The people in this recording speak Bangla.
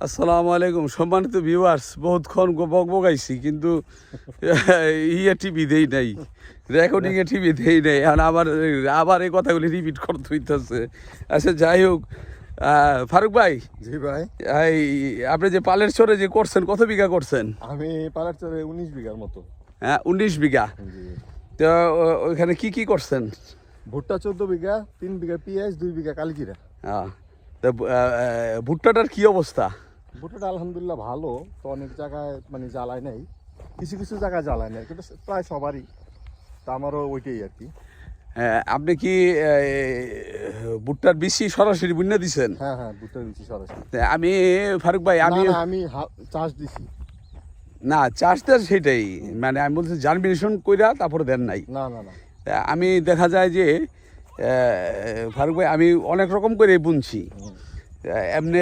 আসসালামু আলাইকুম সম্মানিত ভিউয়ার্স, বহুতক্ষণ বক বকাইছি কিন্তু টিভি দেই নাই, রেকর্ডিংয়ে টিভি দেই নাই। এখন আবার এই কথাগুলি রিপিট করতে হইতেছে। আচ্ছা, যাই হোক, ফারুক ভাই। জি ভাই। এই আপনি যে পালের চরে যে করছেন, কত বিঘা করছেন? আমি পালের চরে 19 বিঘার মতো। হ্যাঁ, 19 বিঘা। তো ওইখানে কি কি করছেন? ভুট্টা 14 বিঘা, 3 বিঘা পেঁয়াজ, 2 বিঘা কালিজিরা। হ্যাঁ, তা ভুট্টাটার কি অবস্থা? ভুট্টাটা আলহামদুলিল্লাহ ভালো, তো অনেক জায়গায় মানে জ্বালায় নাই, কিছু কিছু জায়গায় জ্বালায় নাই, কিন্তু প্রায় সবারই। তা আমারও ওইটাই আর কি। আপনি কি ভুট্টার বেশি সরাসরি বুনে দিছেন? হ্যাঁ হ্যাঁ, ভুট্টার বেশি সরাসরি। আমি ফারুক ভাই, আমি চাষ দিছি। না, চাষটা সেটাই, মানে আমি বলছি জার্মিনেশন কইরা তারপরে দেন নাই। না না না, আমি দেখা যায় যে ফারুক ভাই, আমি অনেক রকম করে বুনছি। এমনি